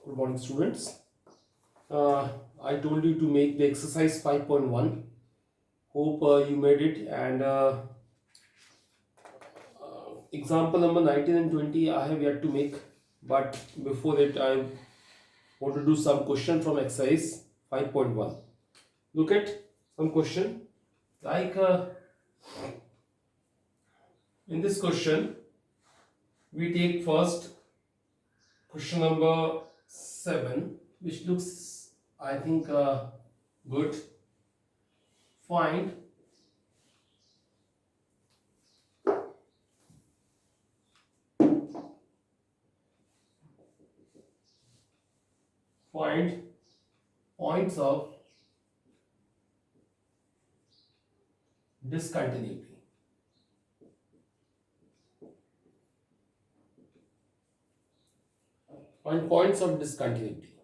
Good morning, students. I told you to make the exercise 5.1. Hope you made it. And example number 19 and 20 I have yet to make. But before that, I want to do some question from exercise 5.1. Look at some question. Like in this question, we take first question number 7, which looks, I think, good. Find find points of discontinuity. Find points of discontinuity.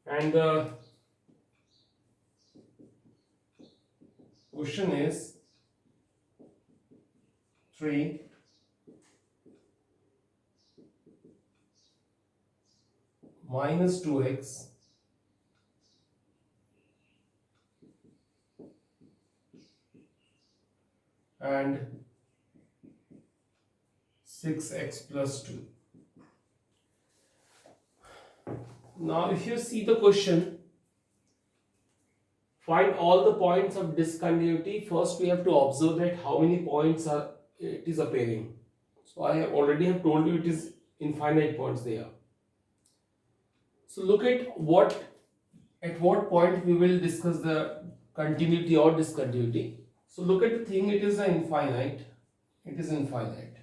And the question is 3 minus 2x and 6x plus 2. Now, if you see the question, find all the points of discontinuity. First, we have to observe that how many points it is appearing. So, I already have told you it is infinite points there. So, look at at what point we will discuss the continuity or discontinuity. So, look at the thing. It is infinite. It is infinite.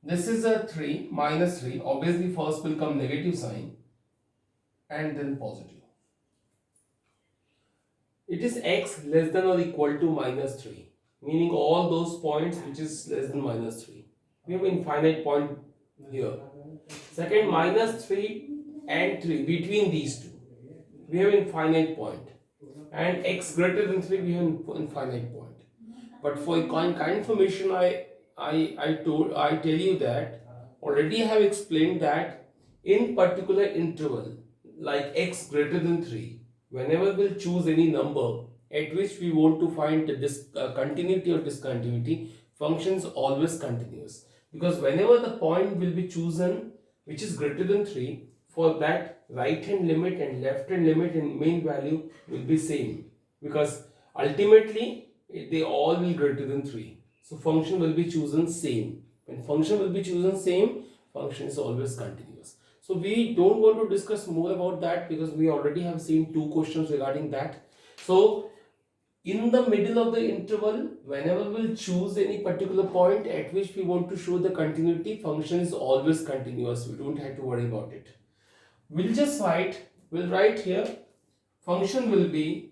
This is a 3 minus 3. Obviously, first will come negative sign and then positive. It is x less than or equal to minus 3, meaning all those points which is less than minus 3. We have infinite point here. Second, minus 3 and 3, between these two, we have infinite point. And x greater than 3, we have infinite point. But for confirmation, I tell you that already I have explained that in particular interval like x greater than 3, whenever we'll choose any number at which we want to find the continuity or discontinuity, function is always continuous, because whenever the point will be chosen which is greater than 3, for that right hand limit and left hand limit and main value will be same, because ultimately they all will greater than 3. So function will be chosen same. When function will be chosen same, function is always continuous. So we don't want to discuss more about that because we already have seen 2 questions regarding that. So in the middle of the interval, whenever we'll choose any particular point at which we want to show the continuity, function is always continuous. We don't have to worry about it. We'll write here, function will be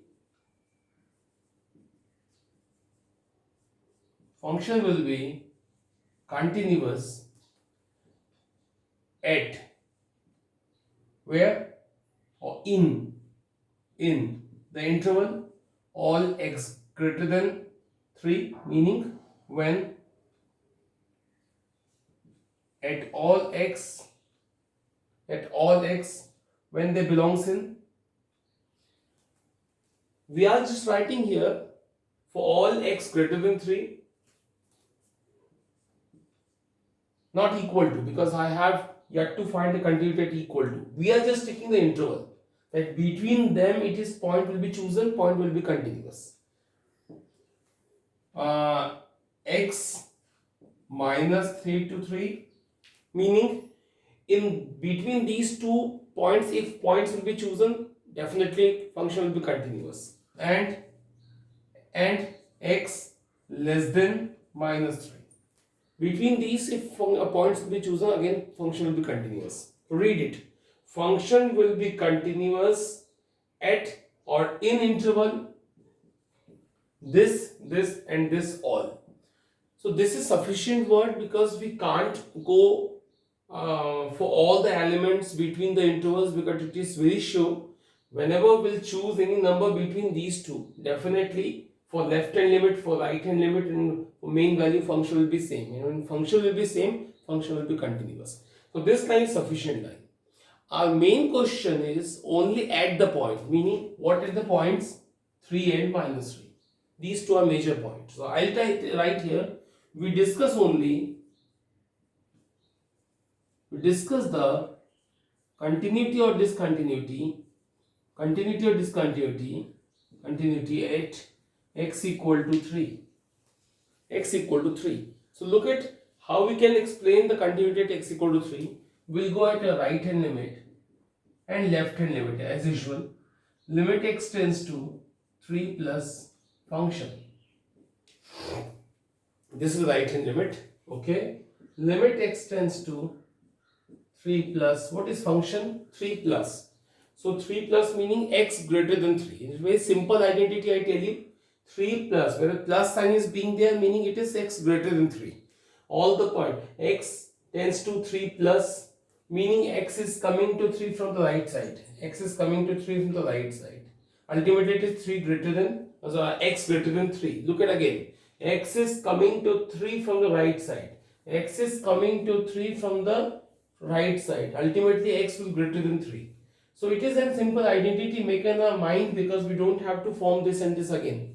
continuous at where, or in the interval all x greater than 3, meaning when at all x when they belongs in, we are just writing here for all x greater than 3, not equal to, because I have yet to find the continuity at equal to. We are just taking the interval that between them it is point will be chosen, point will be continuous. X minus 3 to 3, meaning in between these 2 points, if points will be chosen, definitely function will be continuous. And x less than minus 3. Between these, if points will be chosen, again function will be continuous. Read it. Function will be continuous at or in interval this and this all. So this is sufficient word because we can't go for all the elements between the intervals, because it is very sure whenever we'll choose any number between these two, definitely for left hand limit, for right hand limit, and for main value, function will be same. And when function will be same, function will be continuous. So this line is sufficient line. Our main question is only at the point, meaning what are the points? 3 and minus 3. These two are major points. So I'll write here, we discuss the continuity or discontinuity, continuity at x equal to 3. X equal to 3. So look at how we can explain the continuity at x equal to 3. We'll go at a right hand limit and left hand limit as usual. Limit x tends to 3 plus function. This is the right hand limit. Okay. Limit x tends to 3 plus, what is function? 3 plus. So 3 plus meaning x greater than 3. It's very simple identity, I tell you. 3 plus, where the plus sign is being there, meaning it is x greater than 3. All the point, x tends to 3 plus, meaning x is coming to 3 from the right side. X is coming to 3 from the right side. Ultimately it is 3 greater than, x greater than 3. Look at again. X is coming to 3 from the right side. X is coming to 3 from the right side. Ultimately x will be greater than 3. So it is a simple identity make in our mind, because we don't have to form this and this again.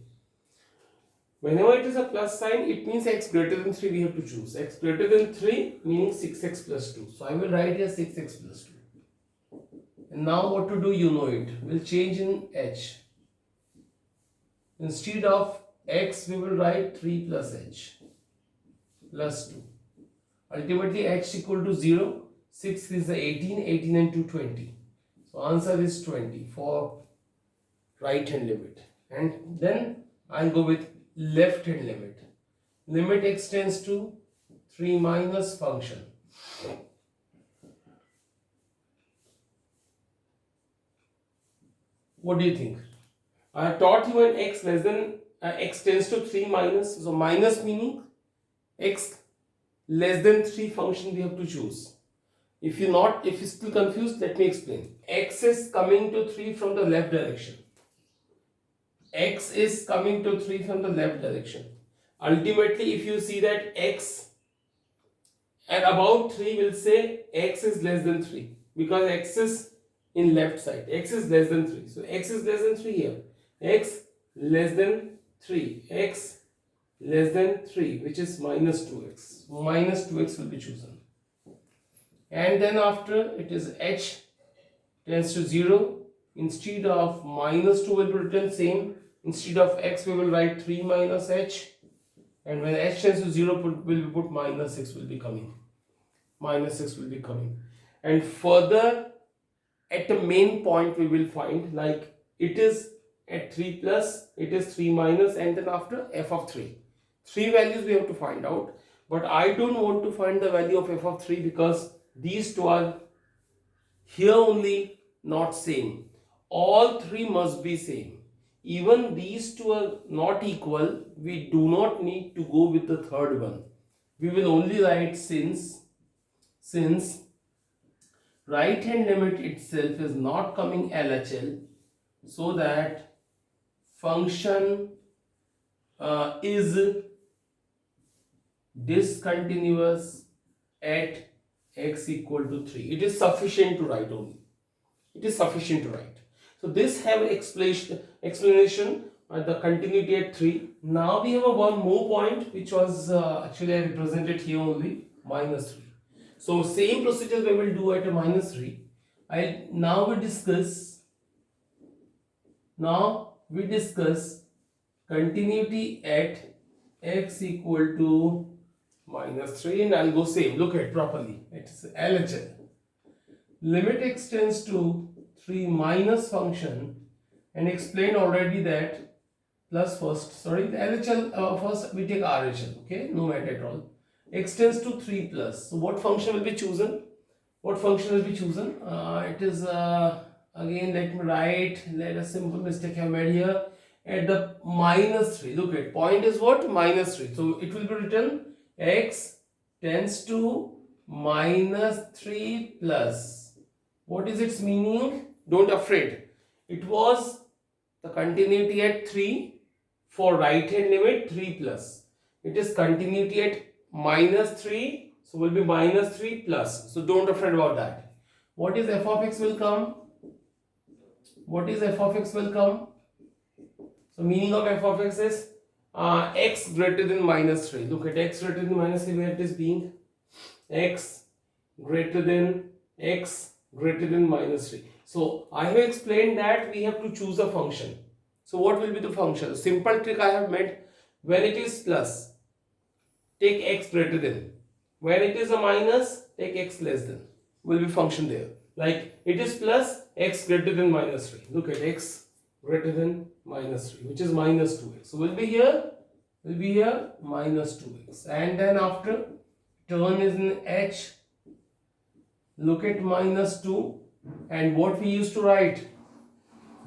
Whenever it is a plus sign, it means x greater than 3 we have to choose. X greater than 3 meaning 6x plus 2. So I will write here 6x plus 2. And now what to do, you know it. We'll change in h. Instead of x, we will write 3 plus h plus 2. Ultimately h equal to 0. 6 is 18, 18 and 2 20. So answer is 20 for right hand limit. And then I'll go with left hand limit. Limit x tends to 3 minus function. What do you think? I have taught you when x less than x tends to 3 minus. So minus meaning x less than 3 function we have to choose. If you're still confused, let me explain. X is coming to 3 from the left direction. X is coming to 3 from the left direction. Ultimately, if you see that x at about 3, will say x is less than 3, because x is in left side. X is less than 3. So x is less than 3 here. X less than 3. X less than 3, which is minus 2x. So minus 2x will be chosen. And then after it is h tends to 0. Instead of minus 2 will be written same. Instead of x we will write 3 minus h. And when h tends to 0 will be put minus 6 will be coming. Minus 6 will be coming. And further at the main point we will find, like it is at 3 plus, it is 3 minus, and then after f of 3. 3 values we have to find out. But I don't want to find the value of f of 3 because these two are here only not same. All 3 must be same. Even these two are not equal, we do not need to go with the third one. We will only write since right hand limit itself is not coming LHL, so that function is discontinuous at x equal to 3. It is sufficient to write only. It is sufficient to write. So this have explanation the continuity at 3. Now we have a one more point which was actually I represented here only, minus 3. So same procedure we will do at a minus 3. Now we discuss continuity at x equal to minus 3, and I'll go same. Look at properly. It's LHL. Limit x tends to 3 minus function, and explained already that plus first, sorry, the LHL first we take RHL, okay, no matter at all. X tends to 3 plus. So what function will be chosen? It is again, let me write, let a simple mistake I have made here. At the minus 3, look at point is what? Minus 3. So it will be written x tends to minus 3 plus. What is its meaning? Don't afraid. It was the continuity at 3 for right hand limit 3 plus. It is continuity at minus 3. So will be minus 3 plus. So don't afraid about that. What is f of x will come? What is f of x will come? So meaning of f of x is x greater than minus 3. Look at x greater than minus 3, where it is being x greater than minus 3. So I have explained that we have to choose a function. So what will be the function? Simple trick I have made. When it is plus, take x greater than. When it is a minus, take x less than. Will be function there. Like it is plus x greater than minus 3. Look at x greater than minus 3, which is minus 2x. So will be here minus 2x. And then after turn is in h. Look at minus 2. And what we used to write?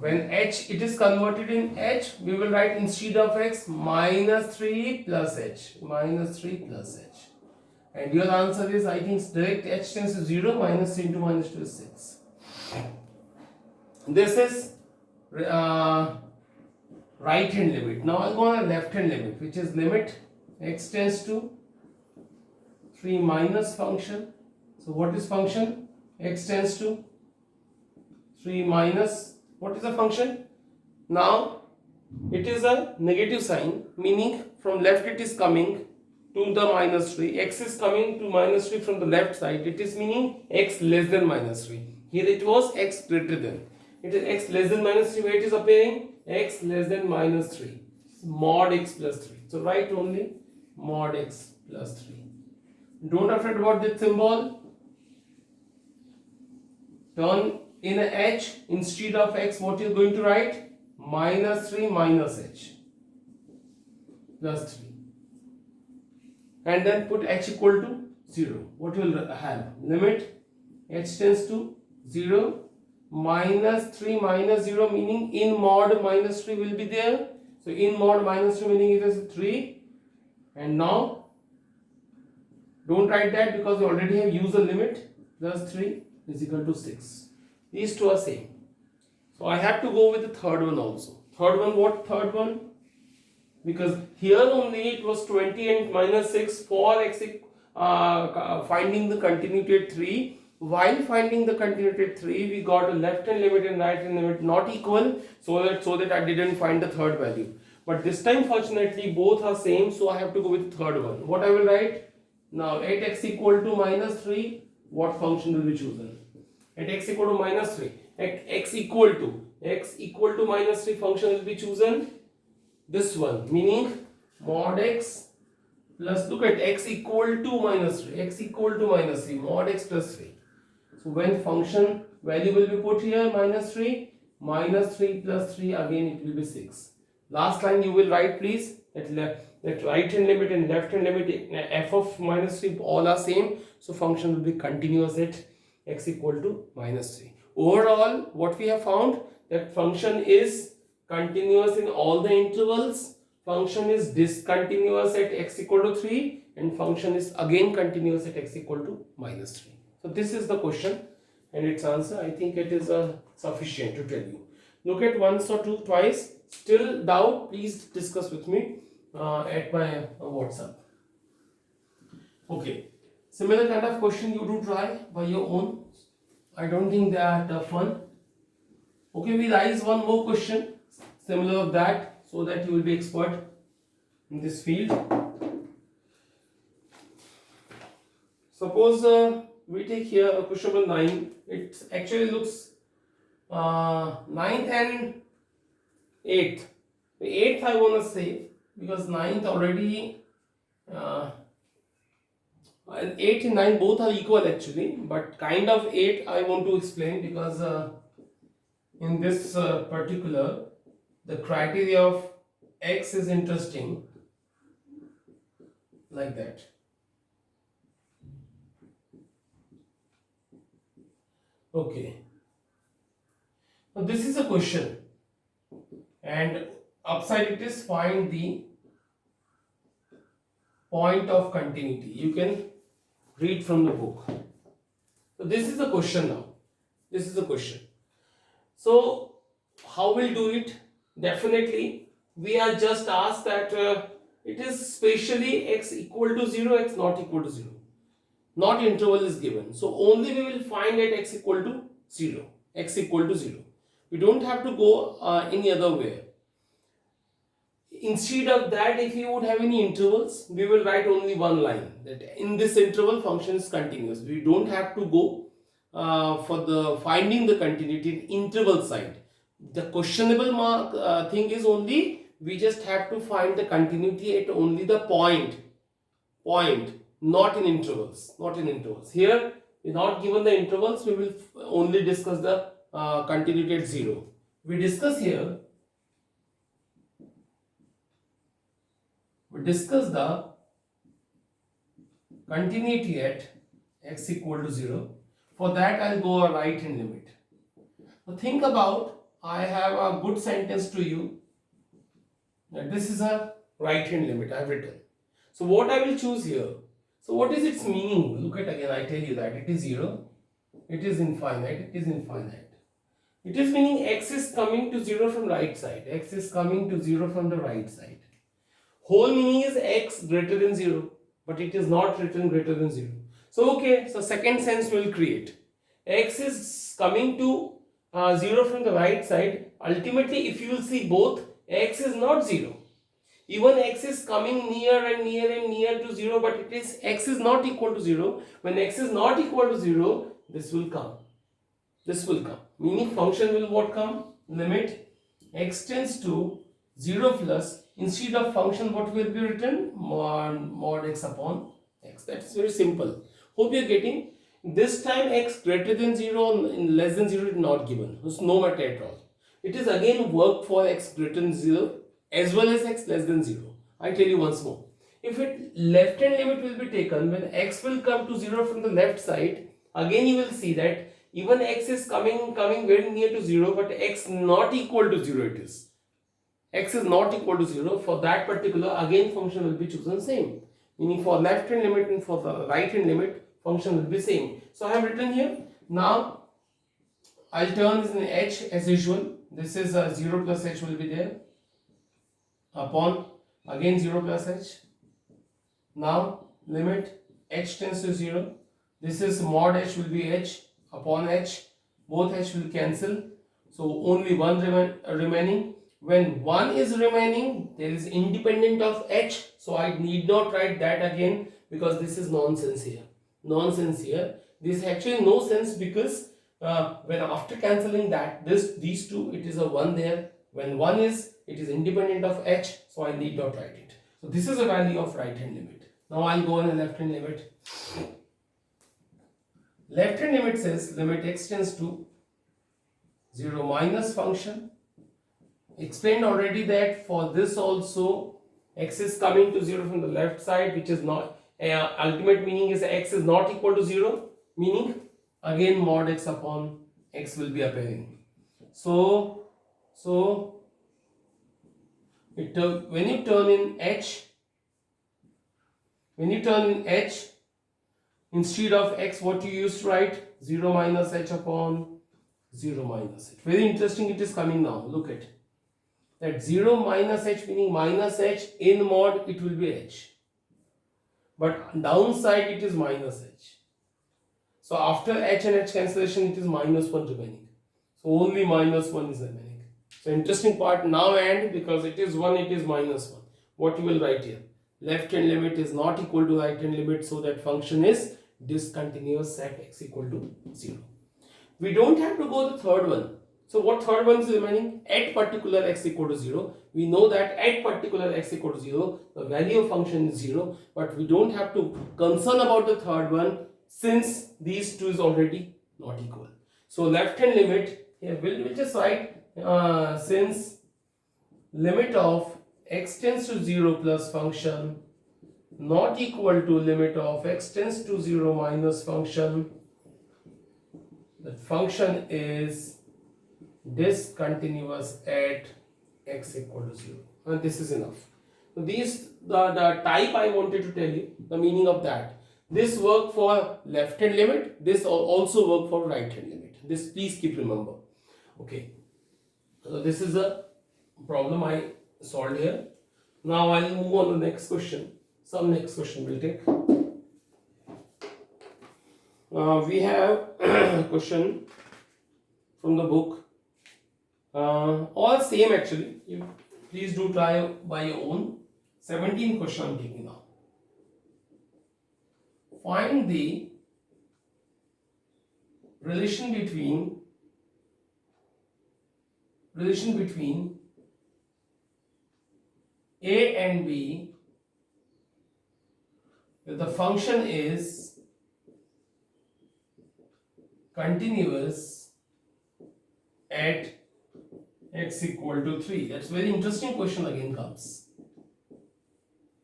When h it is converted in h, we will write instead of x minus 3 plus h. Minus 3 plus h. And your answer is, I think, direct h tends to 0, minus 3 into minus 2 is 6. This is right hand limit. Now I'll go on a left hand limit, which is limit x tends to 3 minus function. So what is function? X tends to 3 minus, what is the function? Now it is a negative sign, meaning from left it is coming to the minus 3. X is coming to minus 3 from the left side. It is meaning x less than minus 3. Here it was x greater than. It is x less than minus 3. Where it is appearing? X less than minus 3. Mod x plus 3. So write only mod x plus 3. Don't afraid about this symbol. Turn in a h, instead of x, what you are going to write? Minus 3 minus h plus 3. And then put h equal to 0. What you will have? Limit h tends to 0 minus 3 minus 0, meaning in mod minus 3 will be there. So in mod minus 3 meaning it is 3. And now don't write that because you already have used the limit. Plus 3 is equal to 6. These two are same. So I have to go with the third one also. Third one, what third one? Because here only it was 20 and minus 6 for x finding the continuity at 3. While finding the continuity at 3, we got a left hand limit and right hand limit not equal, so that I didn't find the third value. But this time fortunately both are same, so I have to go with the third one. What I will write? Now at x equal to minus 3, what function will be chosen? At x equal to minus 3, at x equal to minus 3 function will be chosen. This one, meaning mod x plus, look at x equal to minus 3, mod x plus 3. So when function value will be put here, minus 3 plus 3, again it will be 6. Last line you will write please, that right hand limit and left hand limit f of minus 3 all are same. So function will be continuous at x equal to minus 3. Overall, what we have found, that function is continuous in all the intervals, function is discontinuous at x equal to 3, and function is again continuous at x equal to minus 3. So this is the question and its answer. I think it is sufficient to tell you. Look at once or twice. Still doubt, please discuss with me at my WhatsApp. Okay, similar kind of question you do try by your own. I don't think they are tough one. Okay, we raise one more question similar of that, so that you will be expert in this field. Suppose we take here a question number 9. It actually looks 9th and 8th. The 8th I want to say, because 9th already 8 and 9 both are equal actually, but kind of 8 I want to explain, because in this particular, the criteria of x is interesting, like that. Okay, now this is a question, and upside it is find the point of continuity. You can read from the book. So this is the question now. This is the question. So how we'll do it? Definitely we are just asked that it is spatially x equal to 0, x not equal to 0. not interval is given. So only we will find at x equal to 0. X equal to 0. We don't have to go any other way. Instead of that, if you would have any intervals, we will write only one line that in this interval function is continuous. We don't have to go for the finding the continuity in interval side. The questionable mark thing is only we just have to find the continuity at only the point, not in intervals, Here we not given the intervals, we will only discuss the continuity at 0. We discuss here. We discuss the continuity at x equal to 0. For that, I'll go a right hand limit. Now think about, I have a good sentence to you that this is a right hand limit I have written. So what I will choose here? So what is its meaning? Look at again, I tell you that it is 0, it is infinite, it is infinite. It is meaning x is coming to 0 from right side. X is coming to 0 from the right side. Whole meaning is x greater than 0, but it is not written greater than 0. So okay, so second sense will create. X is coming to 0 from the right side. Ultimately, if you will see both, x is not 0. Even x is coming near and near and near to 0, but it is x is not equal to 0. When x is not equal to 0, this will come. This will come. Meaning function will what come? Limit x tends to 0 plus, instead of function what will be written? Mod x upon x. That is very simple. Hope you are getting. This time x greater than 0 and less than 0 is not given. It's no matter at all. It is again work for x greater than 0 as well as x less than 0. I tell you once more. If it left hand limit will be taken, when x will come to 0 from the left side, again you will see that even x is coming very near to 0, but x not equal to 0 it is. X is not equal to 0. For that particular, again function will be chosen same. Meaning for left hand limit and for the right hand limit, function will be same. So I have written here. Now I'll turn this in h as usual. This is 0 plus h will be there. Upon again 0 plus h. Now limit h tends to 0. This is mod h will be h upon h. Both h will cancel. So only one remaining. When 1 is remaining, there is independent of h. So I need not write that again because this is nonsense here. This actually no sense because when after cancelling that, these two, it is a 1 there. When 1 is, it is independent of h. So I need not write it. So this is a value of right hand limit. Now I'll go on a left hand limit. Left hand limit says limit x tends to 0 minus function. Explained already that for this also x is coming to 0 from the left side, which is not ultimate meaning is x is not equal to 0, meaning again mod x upon x will be appearing. So when you turn in h, instead of x, what you used to write? 0 minus h upon 0 minus h. Very interesting, it is coming now. Look at that 0 minus h meaning minus h in mod it will be h. But downside it is minus h. So after h and h cancellation it is minus 1 remaining. So only minus 1 is remaining. So interesting part now, and because it is 1 it is minus 1. What you will write here? Left hand limit is not equal to right hand limit, so that function is discontinuous at x equal to 0. We don't have to go the third one. So what third one is remaining? At particular x equal to 0. We know that at particular x equal to 0, the value of function is 0. But we don't have to concern about the third one since these two is already not equal. So left hand limit, here we'll just write since limit of x tends to 0 plus function not equal to limit of x tends to 0 minus function, that function is discontinuous at x equal to 0, and this is enough. So these the type I wanted to tell you, the meaning of that. This work for left hand limit, this also work for right hand limit. This please keep remember. Okay, so this is a problem I solved here. Now I'll move on to the next question. Some next question will take. We have a question from the book. All same actually. You please do try by your own. 17 question I'm taking now. Find the relation between a and b if the function is continuous at x equal to 3. That's very interesting question again comes.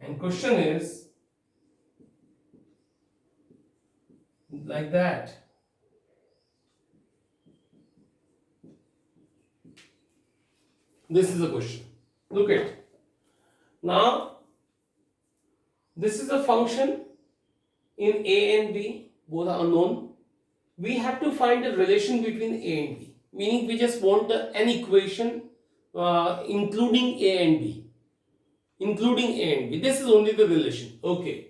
And question is like that. This is a question. Look at. Now, this is a function in a and b, both are unknown. We have to find a relation between a and b, meaning we just want an equation including a and b. Including a and b. This is only the relation. Okay.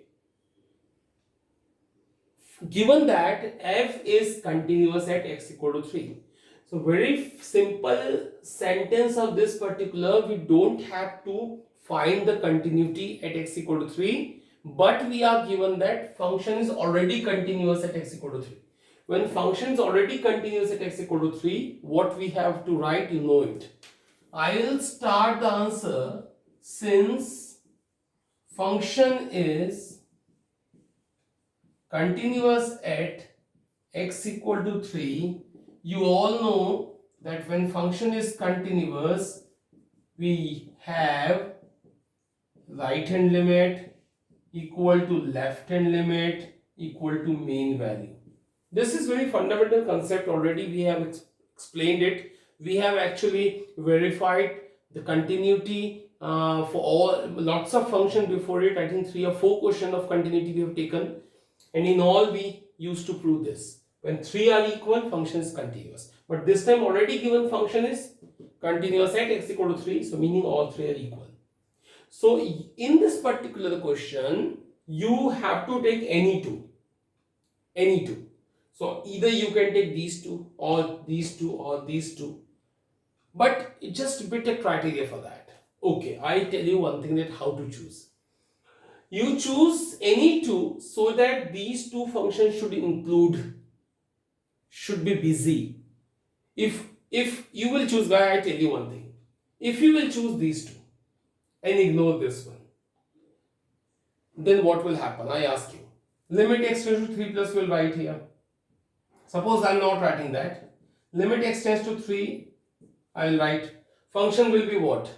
Given that f is continuous at x equal to 3. So very simple sentence of this particular, we don't have to find the continuity at x equal to 3, but we are given that function is already continuous at x equal to 3. When function is already continuous at x equal to 3, what we have to write, you know it. I will start the answer since function is continuous at x equal to 3. You all know that when function is continuous, we have right hand limit equal to left hand limit equal to mean value. This is very fundamental concept. Already we have explained it. We have actually verified the continuity for all lots of function before it. I think 3 or 4 questions of continuity we have taken, and in all we used to prove this. When 3 are equal, function is continuous. But this time already given function is continuous at x equal to 3, so meaning all 3 are equal. So in this particular question, you have to take any two. Any two. So either you can take these two or these two or these two. But it's just a bit of criteria for that. Okay, I tell you one thing, that how to choose. You choose any two so that these two functions should be busy. If you will choose, guy, I tell you one thing. If you will choose these two and ignore this one, then what will happen? I ask you. Limit x tends to 3 plus, will write here. Suppose I am not writing that. Limit x tends to 3, I will write. Function will be what?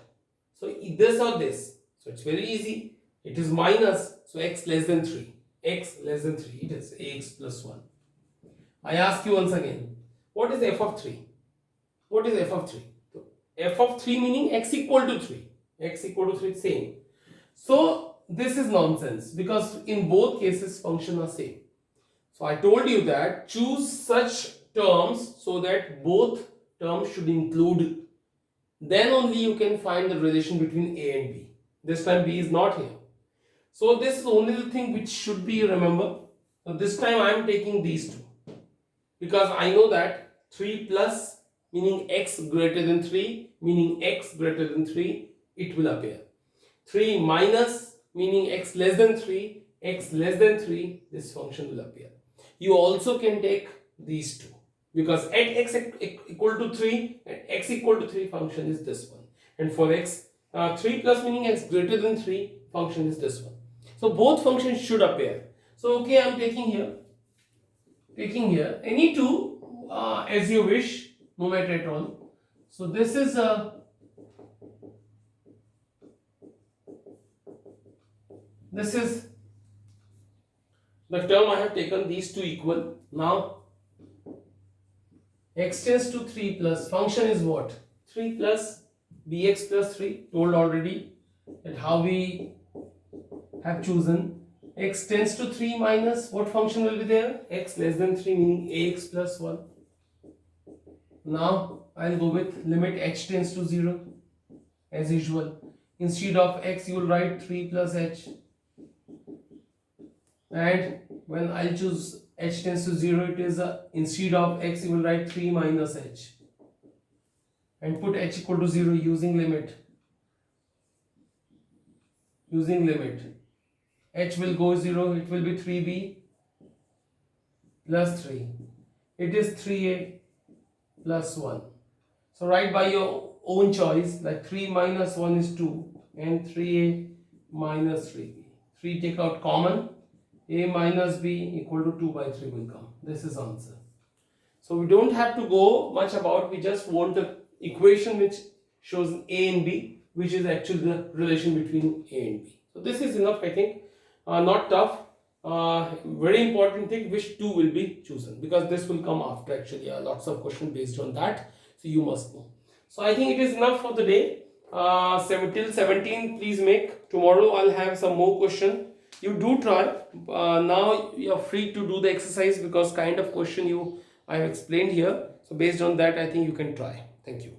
So this or this. So it's very easy. It is minus, so x less than 3. X less than 3, it is ax plus 1. I ask you once again, what is f of 3? What is f of 3? So f of 3 meaning x equal to 3. X equal to 3, same. So this is nonsense, because in both cases function are same. So I told you that choose such terms so that both terms should include. Then only you can find the relation between a and b. This time b is not here. So this is only the thing which should be remember. So this time I am taking these two, because I know that 3 plus meaning x greater than 3, meaning x greater than 3, it will appear. 3 minus meaning x less than 3, x less than 3, this function will appear. You also can take these two, because at x equal to 3 and x equal to 3 function is this one, and for x 3 plus meaning x greater than 3 function is this one. So both functions should appear. So okay, I am taking here any two as you wish, no matter at all. So this is the term I have taken, these two equal. Now x tends to 3 plus, function is what? 3 plus bx plus 3, told already that how we have chosen. X tends to 3 minus, what function will be there? X less than 3 meaning ax plus 1. Now I'll go with limit h tends to 0 as usual. Instead of x you will write 3 plus h, and when I'll choose h tends to 0, it is instead of x you will write 3 minus h and put h equal to 0 using limit. H will go 0, it will be 3b plus 3. It is 3a plus 1. So write by your own choice, like 3 minus 1 is 2 and 3a minus 3b. 3 take out common, a minus b equal to 2 by 3 will come. This is answer. So we don't have to go much about, we just want the equation which shows a and b, which is actually the relation between a and b. So this is enough, I think. Not tough. Very important thing, which two will be chosen, because this will come after actually lots of questions based on that, so you must know. So I think it is enough for the day. Till 17 please make. Tomorrow I'll have some more question. You do try. Now you are free to do the exercise, because kind of question I have explained here. So based on that I think you can try. Thank you.